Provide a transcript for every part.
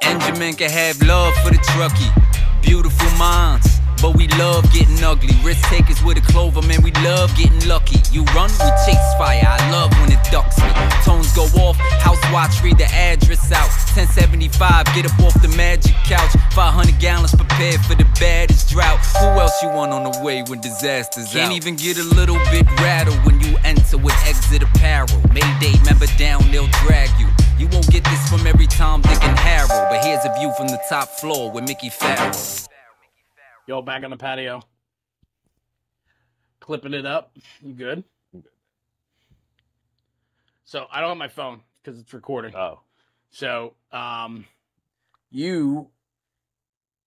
Engine man can have love for the truckie. Beautiful minds, but we love getting ugly. Risk takers with a clover, man, we love getting lucky. You run, we chase fire, I love when it ducks me. Tones go off, house watch, read the address out. 1075, get up off the magic couch. 500 gallons prepared for the baddest drought. Who else you want on the way when disaster's Can't even get a little bit rattled when you enter with exit apparel. Mayday, member down, they'll drag you. You won't get this from every Tom, Dick, and Harold, but here's a view from the top floor with Mickey Farrell. Yo, back on the patio. Clipping it up. You good? I'm good. So I don't have my phone because it's recording. Oh. So you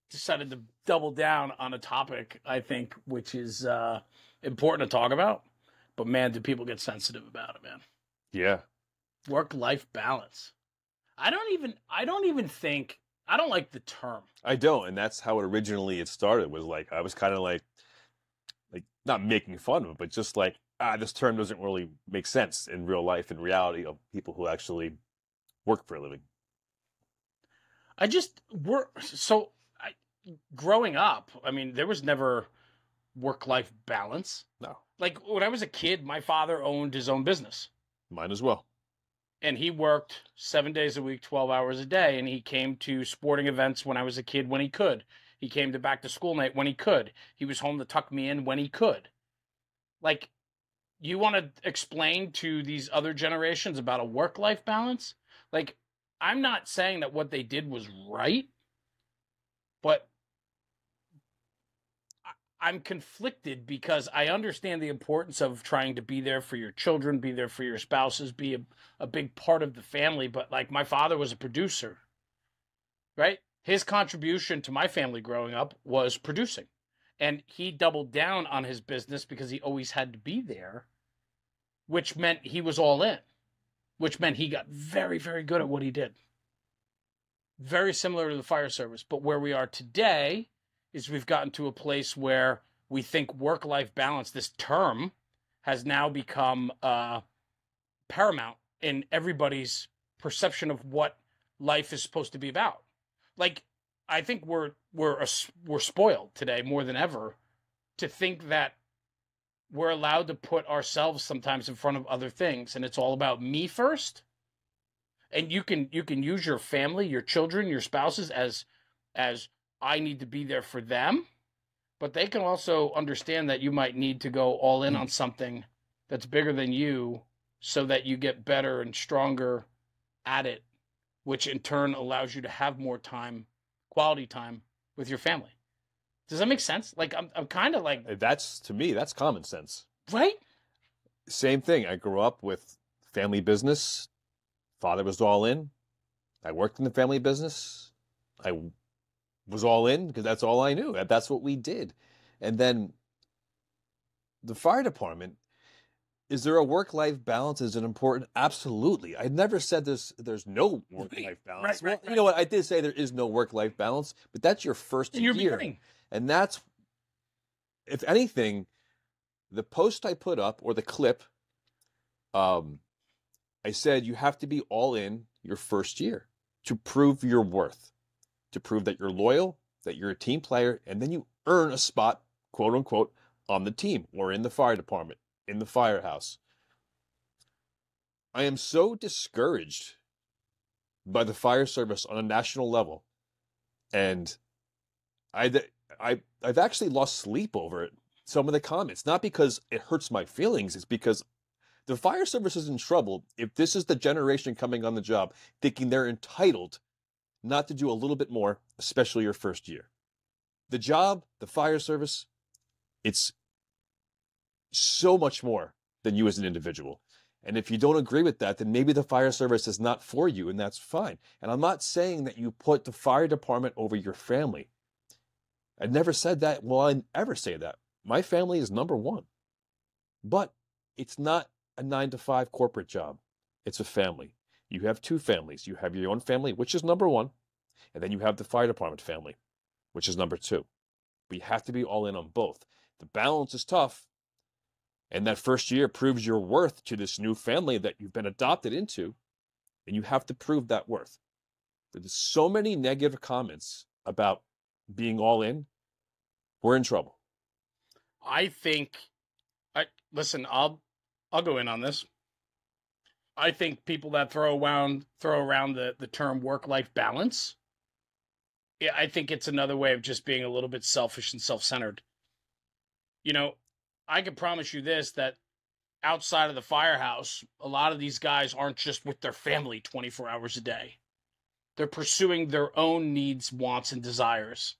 decided to double down on a topic, I think, which is important to talk about. But man, do people get sensitive about it, man. Yeah. Work-life balance. I don't even think, I don't like the term. I don't, and that's how it originally started. Was like I was kind of like not making fun of it, but just like this term doesn't really make sense in real life, in reality of people who actually work for a living. Growing up, I mean, there was never work-life balance. No. Like when I was a kid, my father owned his own business. Mine as well. And he worked 7 days a week, 12 hours a day. And he came to sporting events when I was a kid when he could. He came to back to school night when he could. He was home to tuck me in when he could. Like, you want to explain to these other generations about a work-life balance? Like, I'm not saying that what they did was right, but I'm conflicted because I understand the importance of trying to be there for your children, be there for your spouses, be a big part of the family. But like my father was a producer, right? His contribution to my family growing up was producing. And he doubled down on his business because he always had to be there, which meant he was all in, which meant he got very, very good at what he did. Very similar to the fire service. But where we are today is we've gotten to a place where we think work-life balance, this term, has now become paramount in everybody's perception of what life is supposed to be about. Like, I think we're spoiled today more than ever to think that we're allowed to put ourselves sometimes in front of other things, and it's all about me first. And you can use your family, your children, your spouses as I need to be there for them, but they can also understand that you might need to go all in on something that's bigger than you so that you get better and stronger at it, which in turn allows you to have more time, quality time with your family. Does that make sense? Like, I'm kind of like... To me, that's common sense. Right? Same thing. I grew up with family business. Father was all in. I worked in the family business. I was all in because that's all I knew. That's what we did. And then the fire department, is there a work-life balance? Is it important? Absolutely. I never said there's no work-life balance. Right. You know what? I did say there is no work-life balance, but that's your first year. Beginning. And that's, if anything, the post I put up or the clip, I said you have to be all in your first year to prove your worth, to prove that you're loyal, that you're a team player, and then you earn a spot, quote unquote, on the team or in the fire department, in the firehouse. I am so discouraged by the fire service on a national level, and I've actually lost sleep over it. Some of the comments, not because it hurts my feelings, it's because the fire service is in trouble if this is the generation coming on the job thinking they're entitled not to do a little bit more, especially your first year. The job, the fire service, it's so much more than you as an individual. And if you don't agree with that, then maybe the fire service is not for you, and that's fine. And I'm not saying that you put the fire department over your family. I never said that. Well, I ever say that. My family is number one. But it's not a 9-to-5 corporate job. It's a family. You have two families. You have your own family, which is number one, and then you have the fire department family, which is number two. But you have to be all in on both. The balance is tough, and that first year proves your worth to this new family that you've been adopted into, and you have to prove that worth. There's so many negative comments about being all in. We're in trouble. I think, listen, I'll go in on this. I think people that throw around the term work-life balance, yeah, I think it's another way of just being a little bit selfish and self-centered. You know, I can promise you this, that outside of the firehouse, a lot of these guys aren't just with their family 24 hours a day. They're pursuing their own needs, wants, and desires.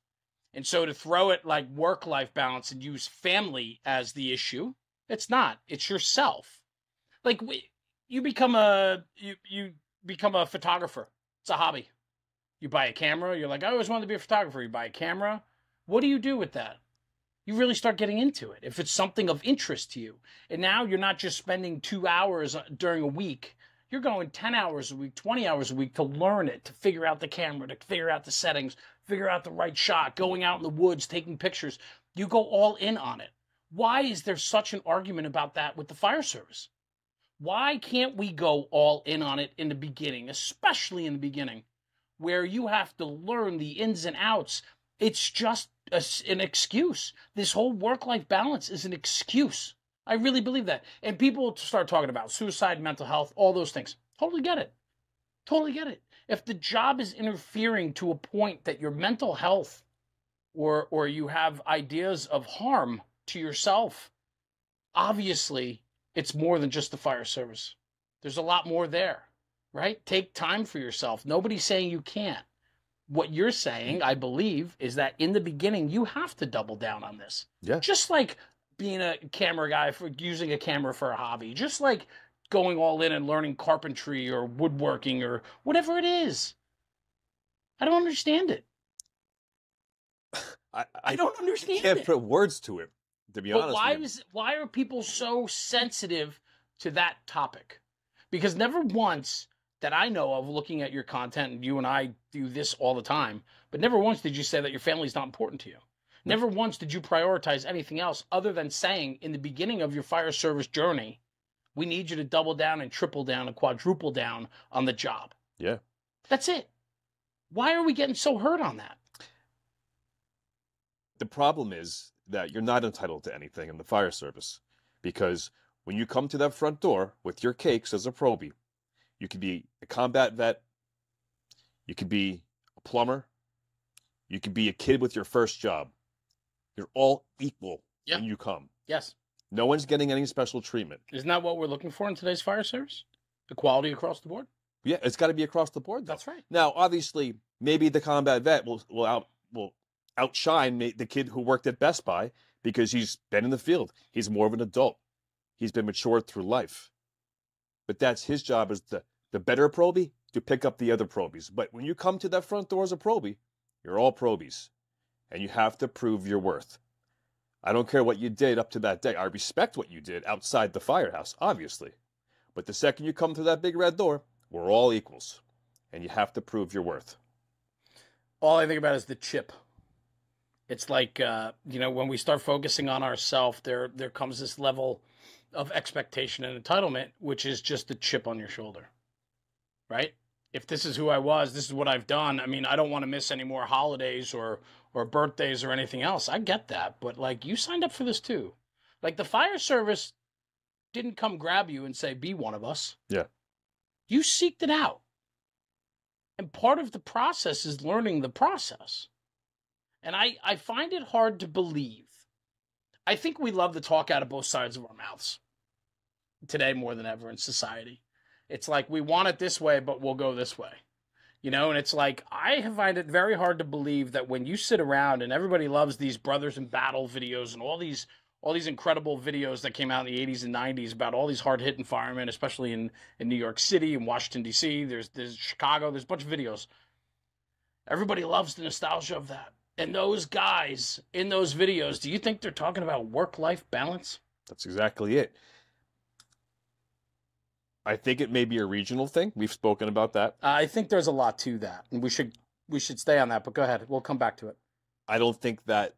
And so to throw it like work-life balance and use family as the issue, it's not. It's yourself. Like you become a photographer. It's a hobby. You buy a camera. You're like, I always wanted to be a photographer. You buy a camera. What do you do with that? You really start getting into it if it's something of interest to you. And now you're not just spending 2 hours during a week. You're going 10 hours a week, 20 hours a week to learn it, to figure out the camera, to figure out the settings, figure out the right shot, going out in the woods, taking pictures. You go all in on it. Why is there such an argument about that with the fire service? Why can't we go all in on it in the beginning, especially in the beginning, where you have to learn the ins and outs? It's just an excuse. This whole work-life balance is an excuse. I really believe that. And people start talking about suicide, mental health, all those things. Totally get it. Totally get it. If the job is interfering to a point that your mental health or you have ideas of harm to yourself, obviously it's more than just the fire service. There's a lot more there, right? Take time for yourself. Nobody's saying you can't. What you're saying, I believe, is that in the beginning, you have to double down on this. Yeah. Just like being a camera guy, for using a camera for a hobby. Just like going all in and learning carpentry or woodworking or whatever it is. I don't understand it. I don't understand it. Can't it. put words to it, to be honest. But why are people so sensitive to that topic? Because never once that I know of, looking at your content, and you and I do this all the time, but never once did you say that your family's not important to you. Never once did you prioritize anything else other than saying in the beginning of your fire service journey, we need you to double down and triple down and quadruple down on the job. Yeah. That's it. Why are we getting so hurt on that? The problem is that you're not entitled to anything in the fire service, because when you come to that front door with your cakes as a probie, you could be a combat vet, you could be a plumber, you could be a kid with your first job. You're all equal when you come. Yes. No one's getting any special treatment. Isn't that what we're looking for in today's fire service? Equality across the board? Yeah, it's got to be across the board, though. That's right. Now, obviously, maybe the combat vet will outshine the kid who worked at Best Buy because he's been in the field. He's more of an adult. He's been matured through life. But that's his job, as the better probie, to pick up the other probies. But when you come to that front door as a probie, you're all probies. And you have to prove your worth. I don't care what you did up to that day. I respect what you did outside the firehouse, obviously. But the second you come through that big red door, we're all equals. And you have to prove your worth. All I think about is the chip. It's like, when we start focusing on ourselves, there comes this level of expectation and entitlement, which is just the chip on your shoulder, right? If this is who I was, this is what I've done. I mean, I don't want to miss any more holidays or birthdays or anything else. I get that. But, like, you signed up for this too. Like, the fire service didn't come grab you and say, be one of us. Yeah. You seeked it out. And part of the process is learning the process. And I find it hard to believe. I think we love to talk out of both sides of our mouths today more than ever in society. It's like, we want it this way, but we'll go this way. And it's like, I find it very hard to believe that when you sit around, and everybody loves these Brothers in Battle videos and all these incredible videos that came out in the 80s and 90s about all these hard-hitting firemen, especially in New York City and Washington, D.C., there's Chicago, there's a bunch of videos. Everybody loves the nostalgia of that. And those guys in those videos, do you think they're talking about work-life balance? That's exactly it. I think it may be a regional thing. We've spoken about that. I think there's a lot to that, and we should stay on that, but go ahead. We'll come back to it. I don't think that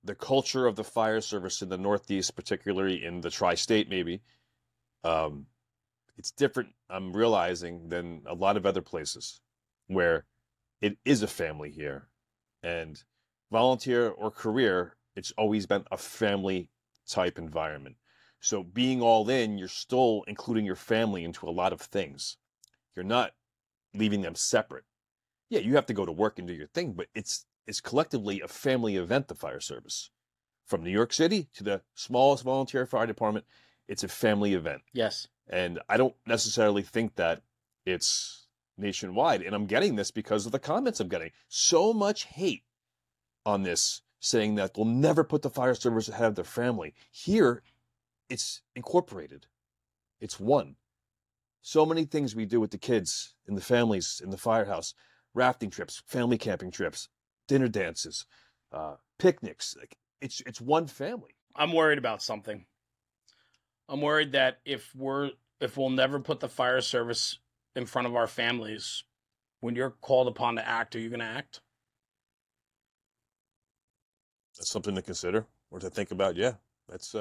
the culture of the fire service in the Northeast, particularly in the tri-state maybe, it's different, I'm realizing, than a lot of other places where it is a family here. And volunteer or career, it's always been a family type environment. So being all in, you're still including your family into a lot of things. You're not leaving them separate. Yeah, you have to go to work and do your thing, but it's collectively a family event, the fire service. From New York City to the smallest volunteer fire department, it's a family event. Yes. And I don't necessarily think that it's nationwide. And I'm getting this because of the comments I'm getting. So much hate on this, saying that they'll never put the fire service ahead of their family. Here, it's incorporated. It's one. So many things we do with the kids and the families in the firehouse. Rafting trips, family camping trips, dinner dances, picnics. Like, it's one family. I'm worried about something. I'm worried that if we'll never put the fire service in front of our families, when you're called upon to act, are you going to act? That's something to consider or to think about. Yeah, that's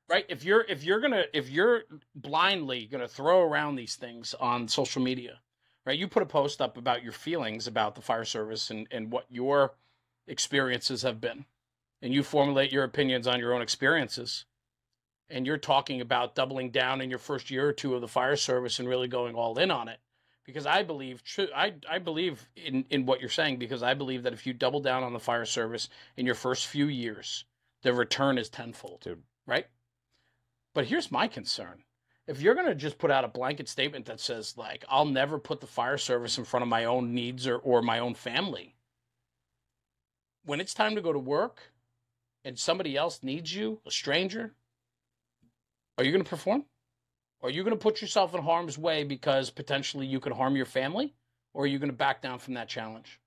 right. If you're blindly gonna throw around these things on social media, right? You put a post up about your feelings about the fire service and what your experiences have been, and you formulate your opinions on your own experiences. And you're talking about doubling down in your first year or two of the fire service and really going all in on it. Because I believe in what you're saying, because I believe that if you double down on the fire service in your first few years, the return is tenfold, Dude. Right? But here's my concern. If you're going to just put out a blanket statement that says, like, I'll never put the fire service in front of my own needs or my own family, when it's time to go to work and somebody else needs you, a stranger, are you going to perform? Are you going to put yourself in harm's way because potentially you could harm your family? Or are you going to back down from that challenge?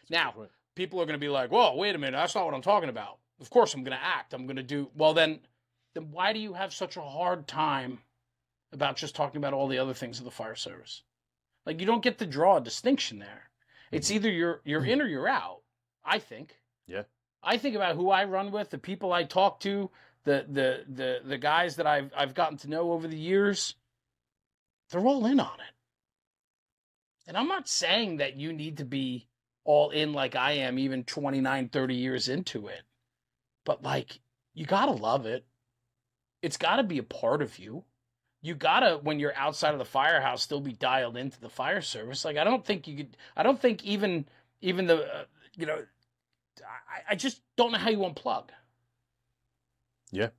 Now, people are going to be like, whoa, wait a minute, that's not what I'm talking about. Of course I'm going to act. I'm going to do... Well, then why do you have such a hard time about just talking about all the other things of the fire service? Like, you don't get to draw a distinction there. It's either you're in or you're out, I think. Yeah. I think about who I run with, the people I talk to, the guys that I've gotten to know over the years. They're all in on it. And I'm not saying that you need to be all in like I am, even 29, 30 years into it. But, like, you got to love it. It's got to be a part of you. You got to, when you're outside of the firehouse, still be dialed into the fire service. Like, I don't think even the, I just don't know how you unplug. Yeah.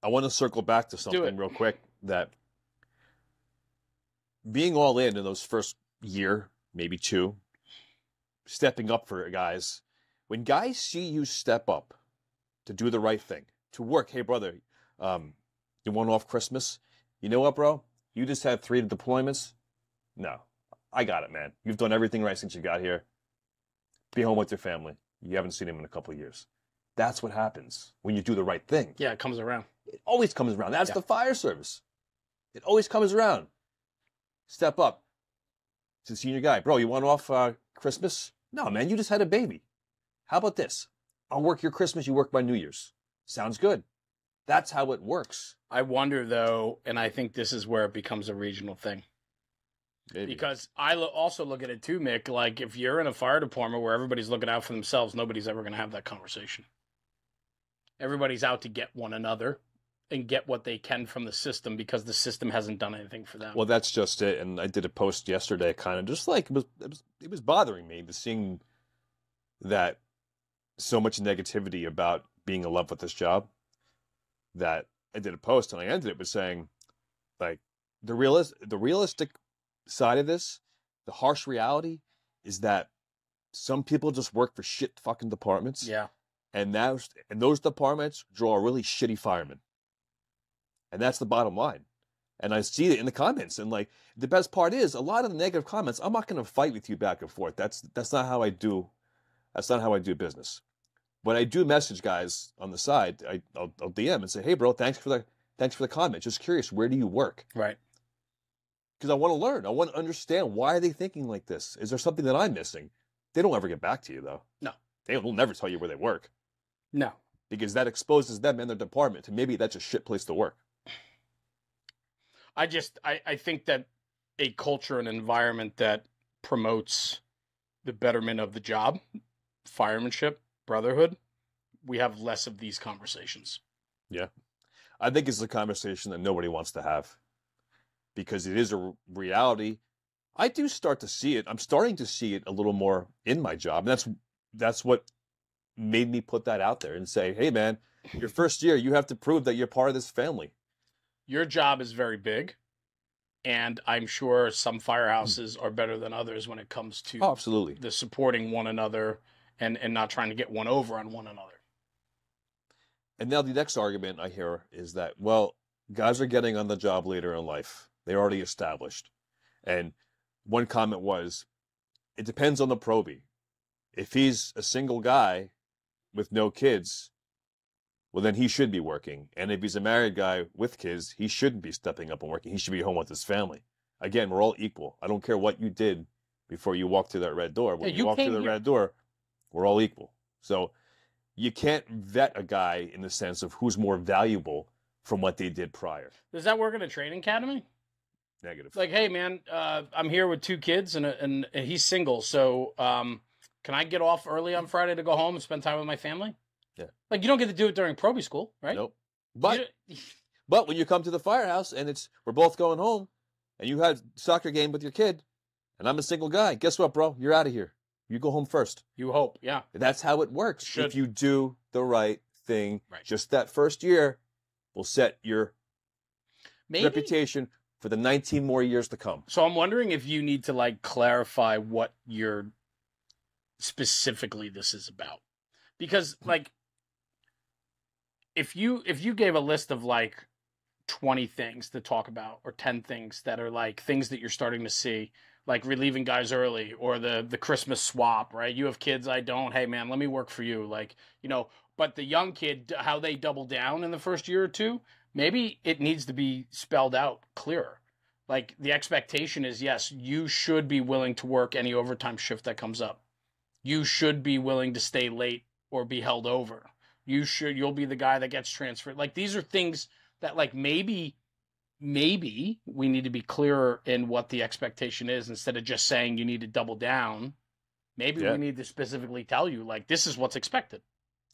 I want to circle back to something real quick, that being all in those first year, maybe two, stepping up for guys. When guys see you step up to do the right thing, to work, hey, brother, you want off Christmas? You know what, bro? You just had 3 deployments? No, I got it, man. You've done everything right since you got here. Be home with your family. You haven't seen him in a couple of years. That's what happens when you do the right thing. Yeah, it comes around. It always comes around. That's the fire service. It always comes around. Step up to the senior guy. Bro, you want off Christmas? No, man, you just had a baby. How about this? I'll work your Christmas, you work my New Year's. Sounds good. That's how it works. I wonder, though, and I think this is where it becomes a regional thing. Maybe. Because I also look at it too, Mick, like if you're in a fire department where everybody's looking out for themselves, nobody's ever going to have that conversation. Everybody's out to get one another and get what they can from the system because the system hasn't done anything for them. Well, that's just it. And I did a post yesterday, kind of just like it was bothering me, to seeing that so much negativity about being in love with this job, that I did a post and I ended it with saying, like, the realistic side of this, the harsh reality, is that some people just work for shit fucking departments. Yeah. And those departments draw really shitty firemen. And that's the bottom line. And I see it in the comments. And, like, the best part is, a lot of the negative comments, I'm not going to fight with you back and forth. That's not how I do. That's not how I do business. When I do message guys on the side, I'll DM and say, hey, bro, thanks for the comment. Just curious, where do you work? Right. Because I want to learn. I want to understand, why are they thinking like this? Is there something that I'm missing? They don't ever get back to you, though. No. They will never tell you where they work. No. Because that exposes them and their department to maybe that's a shit place to work. I think that a culture and environment that promotes the betterment of the job, firemanship, brotherhood, we have less of these conversations. Yeah. I think it's a conversation that nobody wants to have because it is a reality. I do start to see it. I'm starting to see it a little more in my job. And that's what made me put that out there and say, hey, man, your first year, you have to prove that you're part of this family. Your job is very big. And I'm sure some firehouses are better than others when it comes to absolutely the supporting one another and not trying to get one over on one another. And now the next argument I hear is that, well, guys are getting on the job later in life. They're already established. And one comment was, it depends on the probie. If he's a single guy with no kids, well, then he should be working. And if he's a married guy with kids, he shouldn't be stepping up and working. He should be home with his family. Again, we're all equal. I don't care what you did before you walked through that red door. When you walk through the red door, we're all equal. So you can't vet a guy in the sense of who's more valuable from what they did prior. Does that work in a training academy? Negative. Like, hey, man, I'm here with 2 kids and he's single. So can I get off early on Friday to go home and spend time with my family? Yeah. Like, you don't get to do it during probie school, right? Nope. But when you come to the firehouse and we're both going home and you had soccer game with your kid and I'm a single guy, guess what, bro? You're out of here. You go home first. You hope, yeah. That's how it works. If you do the right thing, right. Just that first year will set your reputation for the 19 more years to come. So I'm wondering if you need to like clarify what you're specifically this is about. Because like if you gave a list of like 20 things to talk about or 10 things that are like things that you're starting to see, like relieving guys early or the Christmas swap, right? You have kids, I don't. Hey man, let me work for you. Like, you know, but the young kid, how they double down in the first year or two, maybe it needs to be spelled out clearer. Like the expectation is, yes, you should be willing to work any overtime shift that comes up. You should be willing to stay late or be held over. You'll be the guy that gets transferred. Like these are things that like maybe we need to be clearer in what the expectation is instead of just saying you need to double down. Maybe we need to specifically tell you like this is what's expected.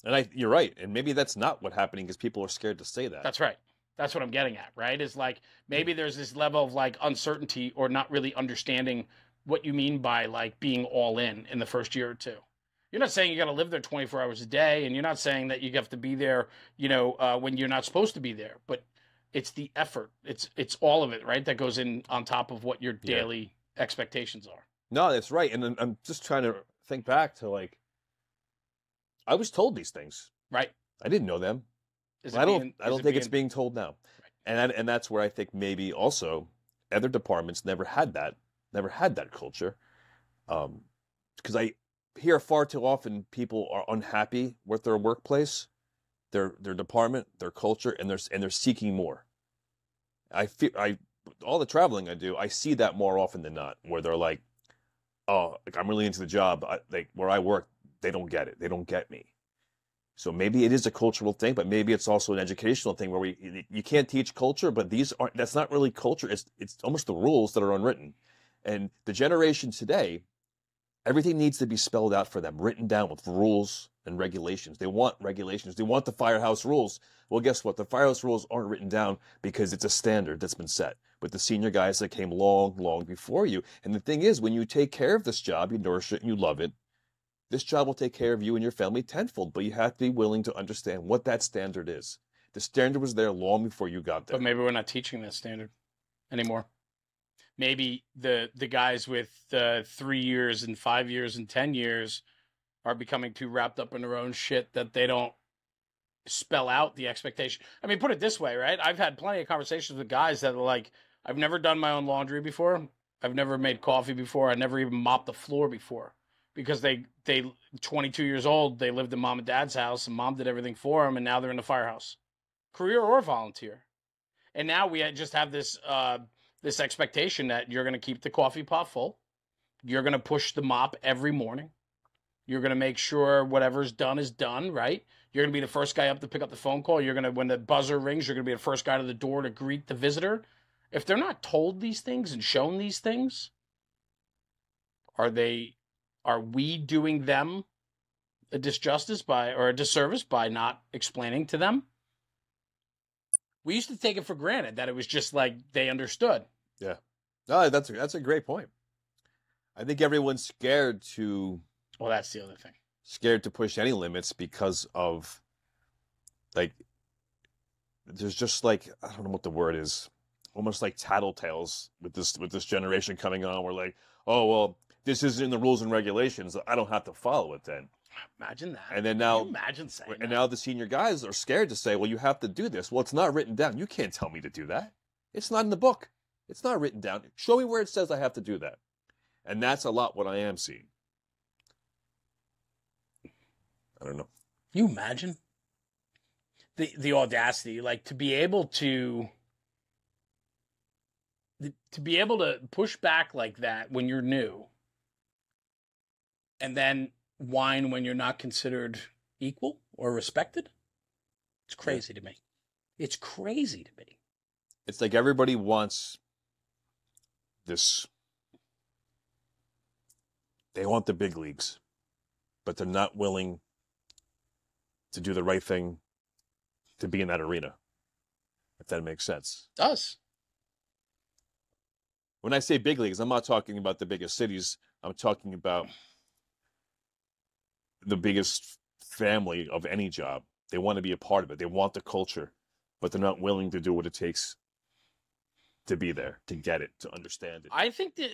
And you're right. And maybe that's not what's happening because people are scared to say that. That's right. That's what I'm getting at, right? Is like maybe there's this level of like uncertainty or not really understanding what you mean by like being all in the first year or two. You're not saying you got to live there 24 hours a day, and you're not saying that you have to be there, you know, when you're not supposed to be there. But it's the effort. It's all of it, right? That goes in on top of what your daily expectations are. No, that's right. And I'm just trying to think back to like, I was told these things. Right. I didn't know them. I don't think it's being told now. Right. And that's where I think maybe also other departments never had that culture. Because I hear far too often people are unhappy with their workplace, their department, their culture, and they're seeking more. All the traveling I do, I see that more often than not, where they're like, oh, like I'm really into the job. Where I work, they don't get it. They don't get me. So maybe it is a cultural thing, but maybe it's also an educational thing where you can't teach culture, but that's not really culture. It's almost the rules that are unwritten. And the generation today, everything needs to be spelled out for them, written down with rules and regulations. They want regulations. They want the firehouse rules. Well, guess what? The firehouse rules aren't written down because it's a standard that's been set with the senior guys that came long, long before you. And the thing is, when you take care of this job, you nourish it and you love it, this job will take care of you and your family tenfold, but you have to be willing to understand what that standard is. The standard was there long before you got there. But maybe we're not teaching that standard anymore. Maybe the guys with 3 years and 5 years and 10 years are becoming too wrapped up in their own shit that they don't spell out the expectation. I mean, put it this way, right? I've had plenty of conversations with guys that are like, I've never done my own laundry before. I've never made coffee before. I never even mopped the floor before. Because they 22 years old, they lived in mom and dad's house and mom did everything for them, and now they're in the firehouse, career or volunteer. And now we just have this this expectation that you're going to keep the coffee pot full, you're going to push the mop every morning, you're going to make sure whatever's done is done, right? You're going to be the first guy up to pick up the phone call. You're going to, when the buzzer rings, you're going to be the first guy to the door to greet the visitor. if they're not told these things and shown these things, are we doing them a disjustice or a disservice by not explaining to them? We used to take it for granted that it was just like they understood. Yeah. No, that's a great point. I think everyone's scared to. Well, that's the other thing. Scared to push any limits because of, like, there's just like, I don't know what the word is, almost like tattletales with this generation coming on. We're like, oh well, this isn't in the rules and regulations. I don't have to follow it then. Imagine that. And then now, Can you imagine saying and that? now the senior guys are scared to say, well, you have to do this. Well, it's not written down. You can't tell me to do that. It's not in the book. It's not written down. Show me where it says I have to do that. And that's a lot what I am seeing. I don't know. Can you imagine the audacity, like to be able to push back like that when you're new, and then whine when you're not considered equal or respected? It's crazy to me. It's crazy to me. It's like everybody wants this. They want the big leagues, but they're not willing to do the right thing to be in that arena, if that makes sense. It does. When I say big leagues, I'm not talking about the biggest cities. I'm talking about the biggest family of any job. They want to be a part of it. They want the culture, but they're not willing to do what it takes to be there, to get it, to understand it. I think that,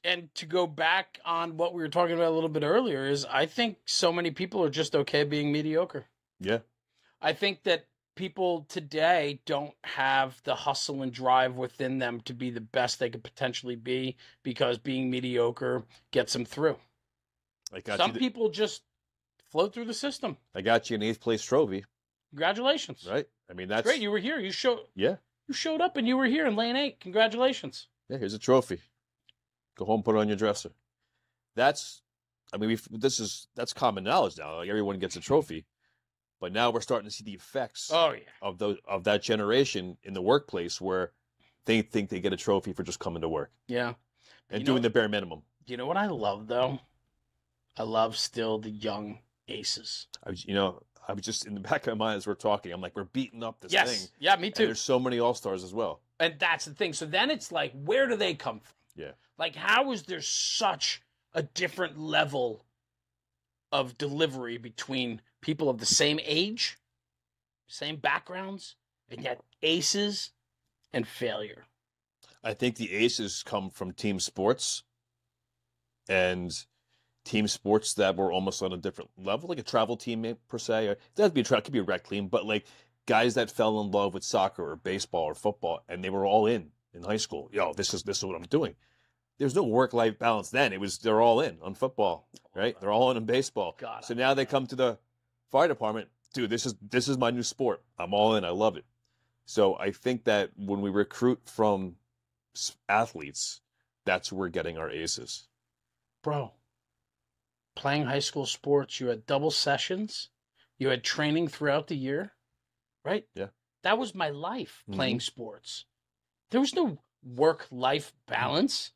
and to go back on what we were talking about a little bit earlier, is I think so many people are just okay being mediocre. Yeah. I think that people today don't have the hustle and drive within them to be the best they could potentially be, because being mediocre gets them through. Some people just float through the system. I got you an 8th place trophy. Congratulations. Right? I mean, that's great. You were here. You Yeah. showed up and you were here in lane 8. Congratulations. Yeah, here's a trophy. Go home, put it on your dresser. That's common knowledge now. Like, everyone gets a trophy. But now we're starting to see the effects of that generation in the workplace, where they think they get a trophy for just coming to work. Yeah. And doing the bare minimum. You know what I love, though? I love still the young aces. I was just in the back of my mind as we're talking, I'm like, we're beating up this thing. Yeah, me too. And there's so many all-stars as well. And that's the thing. So then it's like, where do they come from? Yeah. Like, how is there such a different level of delivery between people of the same age, same backgrounds, and yet aces and failure? I think the aces come from team sports, and team sports that were almost on a different level, like a travel team per se. It could be a rec team, but like guys that fell in love with soccer or baseball or football, and they were all in high school. Yo, this is what I'm doing. There's no work-life balance then. They're all in on football, right? They're all in on baseball. So now they come to the fire department. Dude, this is my new sport. I'm all in. I love it. So I think that when we recruit from athletes, that's where we're getting our aces. Bro, playing high school sports, you had double sessions, you had training throughout the year, right? Yeah. That was my life, playing sports. There was no work-life balance.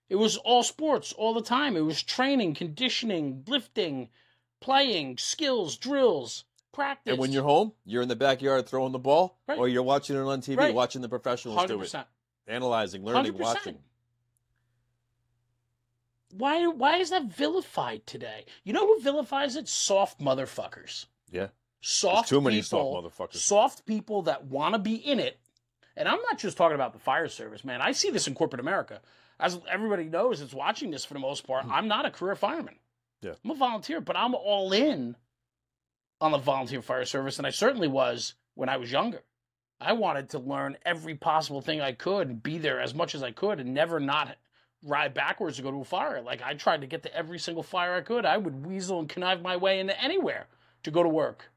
It was all sports all the time. It was training, conditioning, lifting, playing, skills, drills, practice. And when you're home, you're in the backyard throwing the ball, or you're watching it on TV, watching the professionals 100%. Do it. Analyzing, learning, 100%. Watching. Why is that vilified today? You know who vilifies it? Soft motherfuckers. Yeah. Soft There's too many people, soft motherfuckers. Soft people that want to be in it. And I'm not just talking about the fire service, man. I see this in corporate America. As everybody knows that's watching this for the most part, I'm not a career fireman. Yeah. I'm a volunteer, but I'm all in on the volunteer fire service, and I certainly was when I was younger. I wanted to learn every possible thing I could and be there as much as I could and never not ride backwards to go to a fire. Like, I tried to get to every single fire I could. I would weasel and connive my way into anywhere to go to work.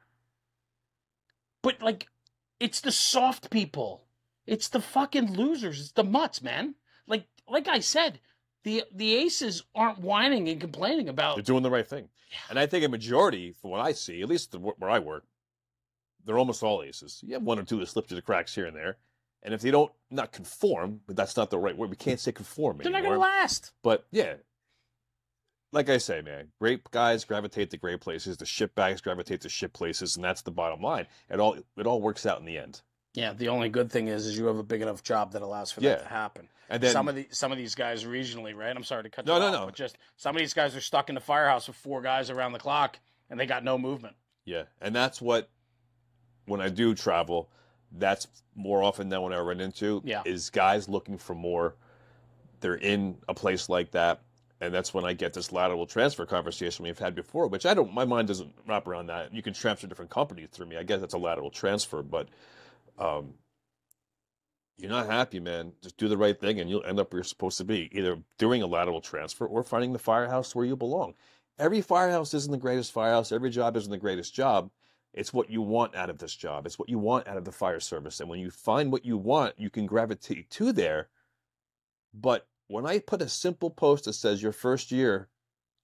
But, like, it's the soft people. It's the fucking losers. It's the mutts, man. Like I said, the aces aren't whining and complaining about... They're doing the right thing. Yeah. And I think a majority, from what I see, at least where I work, they're almost all aces. You have one or two that slip through the cracks here and there. And if they don't, not conform, but that's not the right word. We can't say conform They're not anymore. going to last. But yeah, like I say, man, great guys gravitate to great places. The shit bags gravitate to shit places, and that's the bottom line. It all works out in the end. Yeah, the only good thing is you have a big enough job that allows for that to happen. And then some of these guys regionally, right? I'm sorry to cut you No, off, no. but just some of these guys are stuck in the firehouse with 4 guys around the clock, and they got no movement. Yeah, and that's what, when I do travel, that's more often than what I run into, is guys looking for more. They're in a place like that, and that's when I get this lateral transfer conversation we've had before, which my mind doesn't wrap around that. You can transfer different companies through me. I guess that's a lateral transfer, but you're not happy, man. Just do the right thing, and you'll end up where you're supposed to be, either doing a lateral transfer or finding the firehouse where you belong. Every firehouse isn't the greatest firehouse. Every job isn't the greatest job. It's what you want out of this job. It's what you want out of the fire service. And when you find what you want, you can gravitate to there. But when I put a simple post that says your first year,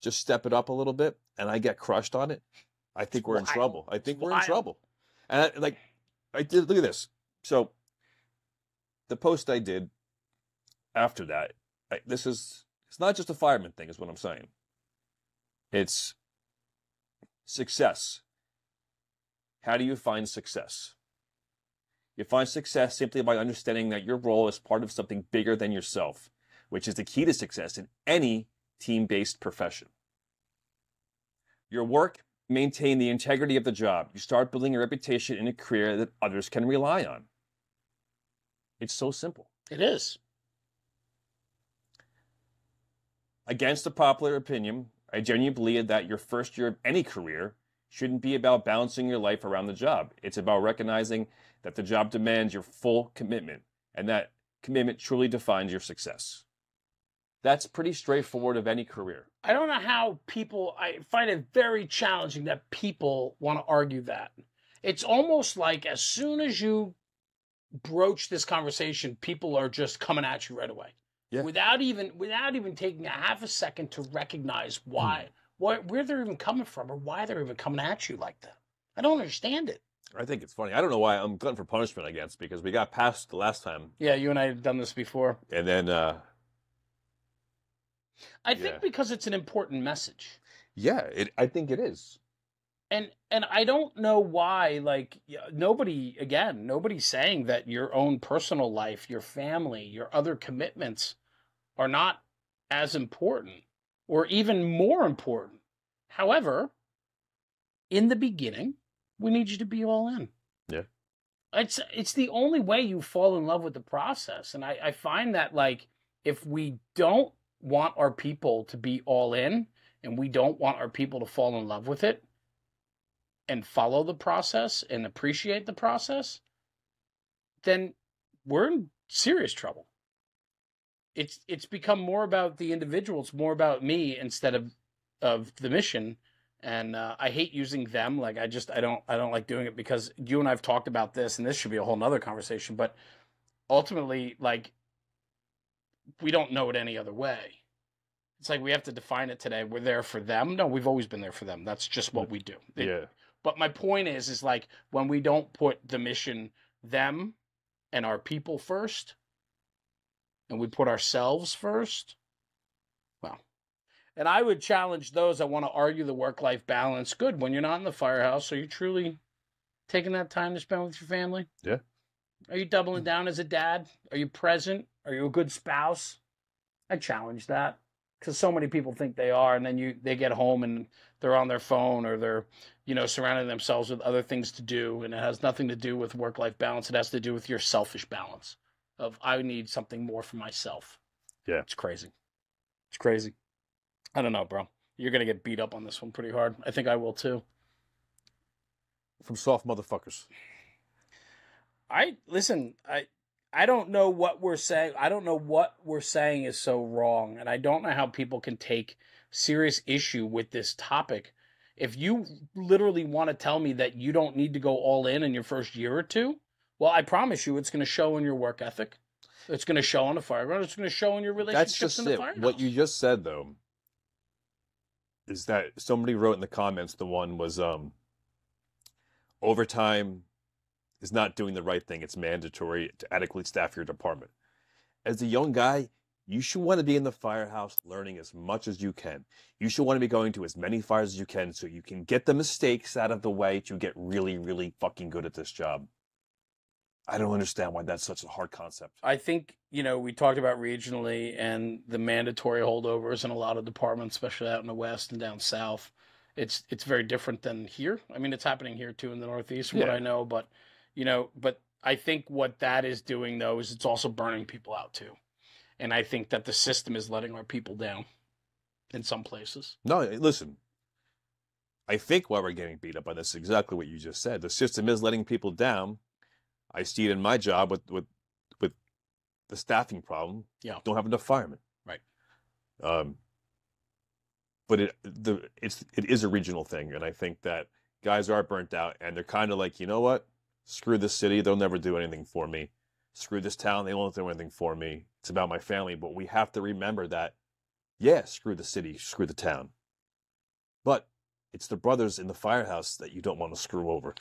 just step it up a little bit, and I get crushed on it, I think we're in trouble. I think we're in trouble. And I did, look at this. So the post I did after that, it's not just a fireman thing, is what I'm saying. It's success. How do you find success? You find success simply by understanding that your role is part of something bigger than yourself, which is the key to success in any team-based profession. Your work, maintain the integrity of the job. You start building a reputation in a career that others can rely on. It's so simple. It is. Against the popular opinion, I genuinely believe that your first year of any career shouldn't be about balancing your life around the job. It's about recognizing that the job demands your full commitment, and that commitment truly defines your success. That's pretty straightforward of any career. I don't know how I find it very challenging that people want to argue that. It's almost like as soon as you broach this conversation, people are just coming at you right away. Yeah. Without even taking a half a second to recognize where they're even coming from or why they're even coming at you like that. I don't understand it. I think it's funny. I don't know why I'm glutton for punishment, I guess, because we got past the last time. Yeah, you and I have done this before. And then I think because it's an important message. Yeah, I think it is. And I don't know why, nobody's saying that your own personal life, your family, your other commitments are not as important or even more important. However, in the beginning, we need you to be all in. Yeah. It's the only way you fall in love with the process. And I find that, if we don't want our people to be all in and we don't want our people to fall in love with it and follow the process and appreciate the process, then we're in serious trouble. It's become more about the individual. It's more about me instead of the mission. And I hate using them. I don't like doing it because you and I have talked about this, and this should be a whole nother conversation. But ultimately, we don't know it any other way. It's we have to define it today. We're there for them. No, we've always been there for them. That's just what we do. Yeah. But my point is when we don't put the mission, them, and our people first, and we put ourselves first, well, and I would challenge those that want to argue the work-life balance. Good, when you're not in the firehouse, are you truly taking that time to spend with your family? Yeah. Are you doubling down as a dad? Are you present? Are you a good spouse? I challenge that. Because so many people think they are, and then they get home and they're on their phone or they're, surrounding themselves with other things to do, and it has nothing to do with work-life balance. It has to do with your selfish balance of I need something more for myself. Yeah. It's crazy. It's crazy. I don't know, bro. You're going to get beat up on this one pretty hard. I think I will too. From soft motherfuckers. I don't know what we're saying. I don't know what we're saying is so wrong. And I don't know how people can take serious issue with this topic. If you literally want to tell me that you don't need to go all in your first year or two, well, I promise you it's going to show in your work ethic. It's going to show on the fireground. It's going to show in your relationships in the firehouse. What you just said, though, is that somebody wrote in the comments, the one was overtime is not doing the right thing. It's mandatory to adequately staff your department. As a young guy, you should want to be in the firehouse learning as much as you can. You should want to be going to as many fires as you can so you can get the mistakes out of the way to get really, really fucking good at this job. I don't understand why that's such a hard concept. I think, we talked about regionally and the mandatory holdovers in a lot of departments, especially out in the West and down South. It's very different than here. I mean, it's happening here too in the Northeast, from what I know, but I think what that is doing though is it's also burning people out too. And I think that the system is letting our people down in some places. No, listen. I think why we're getting beat up on this is exactly what you just said. The system is letting people down. I see it in my job with the staffing problem. Yeah. Don't have enough firemen. Right. But it is a regional thing, and I think that guys are burnt out, and they're kind of like, you know what? Screw this city. They'll never do anything for me. Screw this town. They won't do anything for me. It's about my family. But we have to remember that, yeah, screw the city, screw the town. But it's the brothers in the firehouse that you don't want to screw over.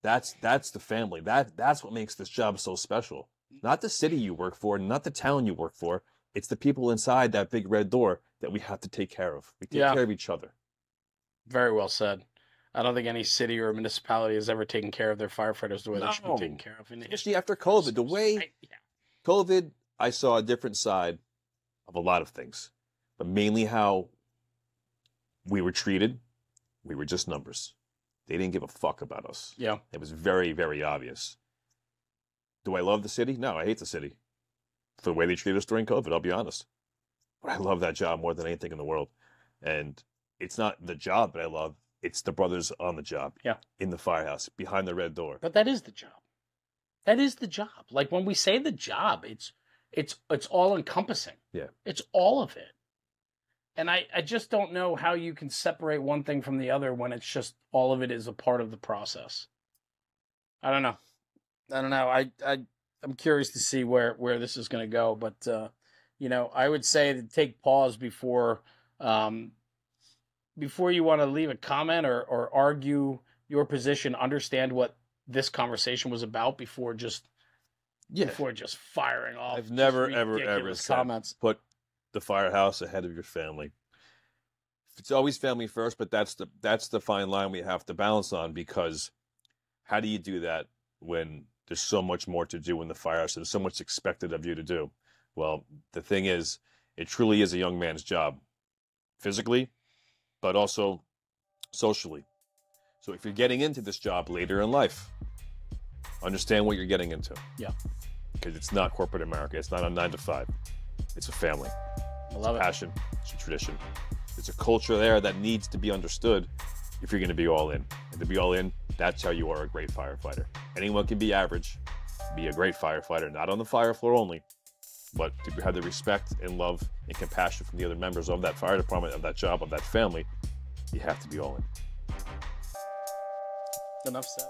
That's the family. That's what makes this job so special. Not the city you work for, not the town you work for. It's the people inside that big red door that we have to take care of. We take care of each other. Very well said. I don't think any city or municipality has ever taken care of their firefighters the way they should be taken care of. Especially after COVID. The way COVID, I saw a different side of a lot of things. But mainly how we were treated. We were just numbers. They didn't give a fuck about us. Yeah. It was very, very obvious. Do I love the city? No, I hate the city. For the way they treated us during COVID, I'll be honest. But I love that job more than anything in the world. And it's not the job that I love. It's the brothers on the job. Yeah. In the firehouse, behind the red door. But that is the job. That is the job. Like when we say the job, it's all encompassing. Yeah. It's all of it. And I just don't know how you can separate one thing from the other when it's just all of it is a part of the process. I don't know. I'm curious to see where this is going to go. But, I would say to take pause before you want to leave a comment or argue your position, understand what this conversation was about before just firing off. I've never, ever said, comments. Put the firehouse ahead of your family. It's always family first, but that's the fine line we have to balance on, because how do you do that when there's so much more to do in the firehouse? There's so much expected of you to do. Well, the thing is, it truly is a young man's job, physically, but also socially. So if you're getting into this job later in life, understand what you're getting into. Yeah. Because it's not corporate America. It's not a 9 to 5. It's a family. I love it. Passion. It's a tradition. There's a culture there that needs to be understood if you're going to be all in. And to be all in, that's how you are a great firefighter. Anyone can be average, be a great firefighter, not on the fire floor only, but to have the respect and love and compassion from the other members of that fire department, of that job, of that family. You have to be all in. Enough said.